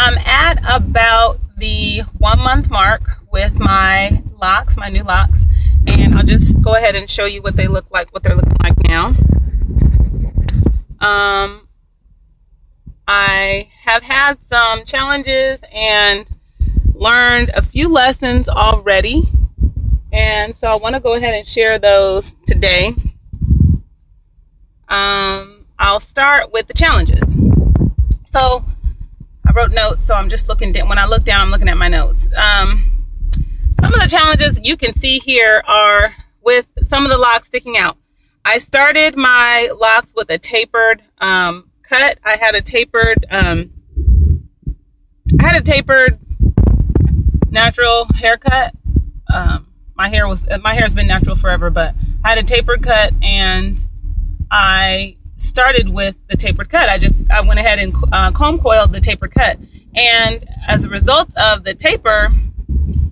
I'm at about the 1 month mark with my locks, my new locks, and I'll just go ahead and show you what they look like, what they're looking like now. I have had some challenges and learned a few lessons already, and so I want to go ahead and share those today. I'll start with the challenges. So I wrote notes, so I'm just looking down. When I look down, I'm looking at my notes. Some of the challenges you can see here are with some of the locks sticking out. I started my locks with a tapered cut. I had a tapered natural haircut. My hair's been natural forever, but I had a tapered cut, and I started with the tapered cut. I went ahead and comb coiled the tapered cut, and as a result of the taper,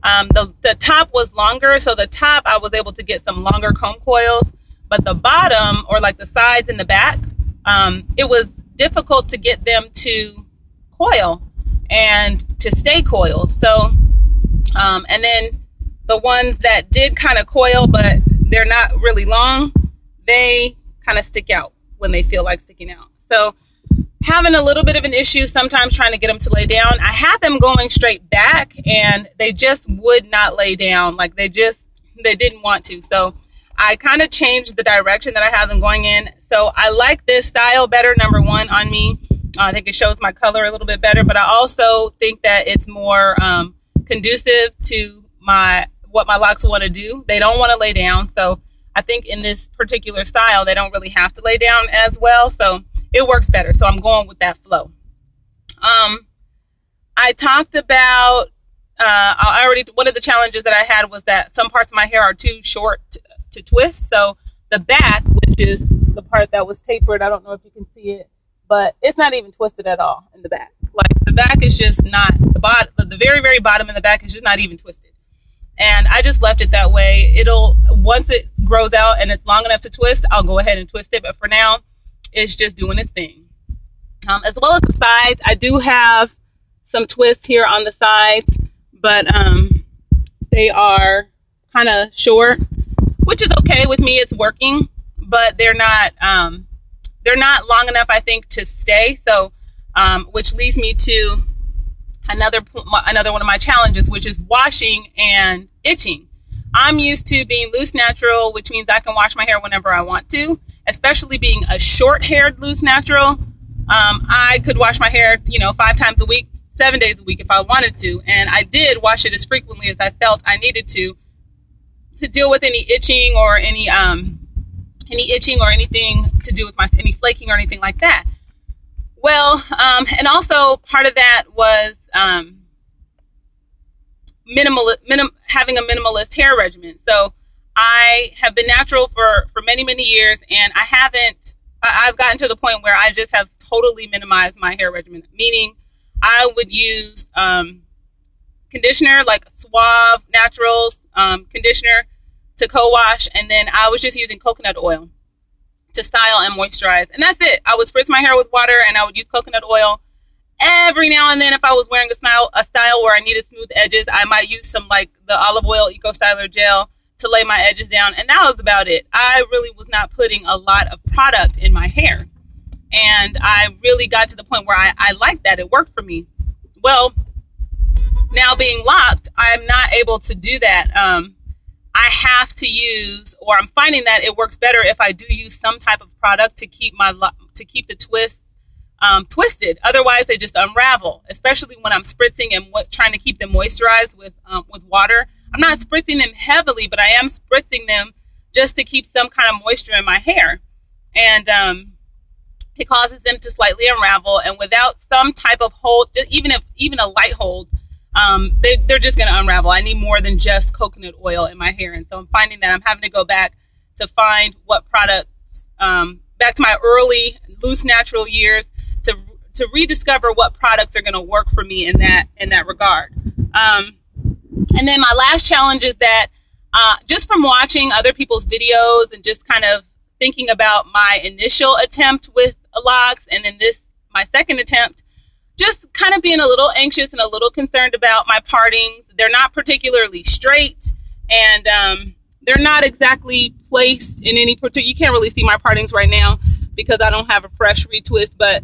the top was longer, so the top I was able to get some longer comb coils, but the bottom, or like the sides and the back, it was difficult to get them to coil and to stay coiled. So and then the ones that did kind of coil but they're not really long, they kind of stick out when they feel like sticking out. So having a little bit of an issue sometimes trying to get them to lay down. I had them going straight back and they just would not lay down. Like they didn't want to. So I kind of changed the direction that I have them going in. So I like this style better, number one, on me. I think it shows my color a little bit better, but I also think that it's more conducive to what my locks want to do. They don't want to lay down. So I think in this particular style, they don't really have to lay down as well. So it works better. So I'm going with that flow. I talked about, one of the challenges that I had was that some parts of my hair are too short to twist. So the back, which is the part that was tapered, I don't know if you can see it, but it's not even twisted at all in the back. Like the back is just not, the very, very bottom in the back is just not even twisted. And I just left it that way. Once it grows out and it's long enough to twist, I'll go ahead and twist it. But for now, it's just doing its thing. As well as the sides, I do have some twists here on the sides, but they are kind of short, which is okay with me. It's working, but they're not long enough, I think, to stay. So, which leads me to another one of my challenges, which is washing and itching. I'm used to being loose natural, which means I can wash my hair whenever I want to, especially being a short-haired loose natural. I could wash my hair, 5 times a week, 7 days a week if I wanted to. And I did wash it as frequently as I felt I needed to deal with any itching or any itching or anything to do with any flaking or anything like that. Well, and also part of that was having a minimalist hair regimen. So I have been natural for many, many years, and I've gotten to the point where I just have totally minimized my hair regimen, meaning I would use conditioner, like Suave Naturals conditioner to co-wash, and then I was just using coconut oil to style and moisturize, and that's it. I would spritz my hair with water, and I would use coconut oil. Every now and then, if I was wearing a style where I needed smooth edges, I might use some like the olive oil Eco Styler gel to lay my edges down, and that was about it. I really was not putting a lot of product in my hair, and I really got to the point where I liked that. It worked for me. Well, now being locked, I'm not able to do that. I have to use, or I'm finding that it works better if I do use some type of product to keep the twists twisted. Otherwise, they just unravel, especially when I'm spritzing and trying to keep them moisturized with water. I'm not spritzing them heavily, but I am spritzing them just to keep some kind of moisture in my hair. And it causes them to slightly unravel. And without some type of hold, even a light hold, they're just going to unravel. I need more than just coconut oil in my hair. And so I'm finding that I'm having to go back to find what products, back to my early loose natural years, to rediscover what products are going to work for me in that regard. And then my last challenge is that just from watching other people's videos and just kind of thinking about my initial attempt with locks and then my second attempt, just kind of being a little anxious and a little concerned about my partings. They're not particularly straight, and they're not exactly placed in any particular. You can't really see my partings right now because I don't have a fresh retwist, but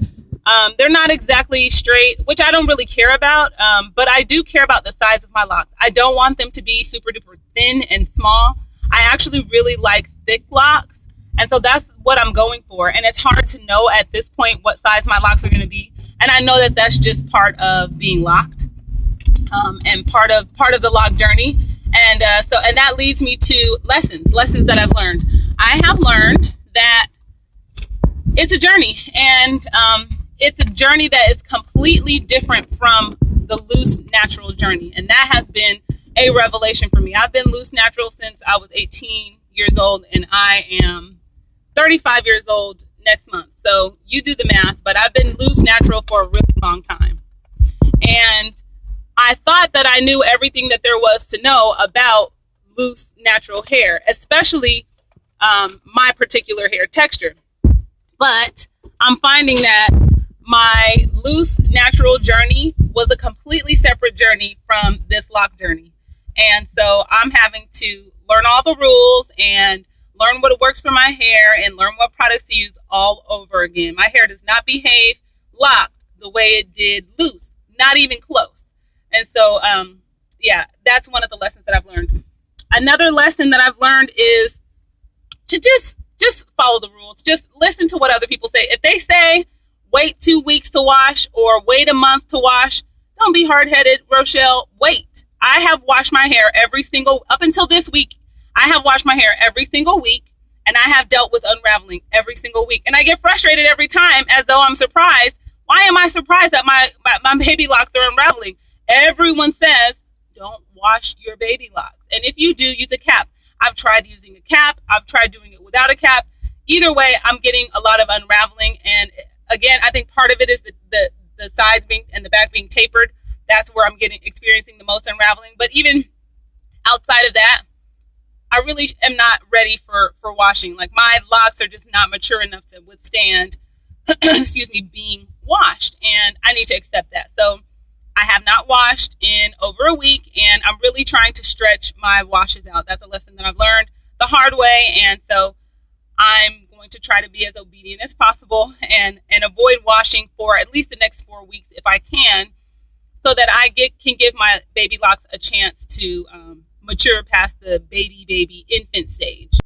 they're not exactly straight, which I don't really care about. But I do care about the size of my locks. I don't want them to be super duper thin and small. I actually really like thick locks, and so that's what I'm going for. And it's hard to know at this point what size my locks are going to be. And I know that that's just part of being locked, and part of the lock journey. And that leads me to lessons that I've learned. I have learned that it's a journey, and it's a journey that is completely different from the loose natural journey, and that has been a revelation for me. I've been loose natural since I was 18 years old, and I am 35 years old next month. So you do the math, but I've been loose natural for a really long time. And I thought that I knew everything that there was to know about loose natural hair, especially my particular hair texture. But I'm finding that my loose natural journey was a completely separate journey from this lock journey. And so I'm having to learn all the rules and learn what works for my hair and learn what products to use all over again. My hair does not behave locked the way it did loose, not even close. And so, that's one of the lessons that I've learned. Another lesson that I've learned is to just follow the rules. Just listen to what other people say. If they say wait 2 weeks to wash or wait a month to wash, don't be hard-headed, Rochelle. Wait. I have washed my hair up until this week. I have washed my hair every single week, and I have dealt with unraveling every single week. And I get frustrated every time as though I'm surprised. Why am I surprised that my baby locks are unraveling? Everyone says, don't wash your baby locks. And if you do, use a cap. I've tried using a cap. I've tried doing it without a cap. Either way, I'm getting a lot of unraveling. And again, I think part of it is the sides being and the back being tapered. That's where I'm experiencing the most unraveling. But even outside of that, I really am not ready for washing. Like, my locks are just not mature enough to withstand, being washed. And I need to accept that. So I have not washed in over a week, and I'm really trying to stretch my washes out. That's a lesson that I've learned the hard way. And so I'm going to try to be as obedient as possible and avoid washing for at least the next 4 weeks if I can, so that I can give my baby locks a chance to mature past the baby infant stage.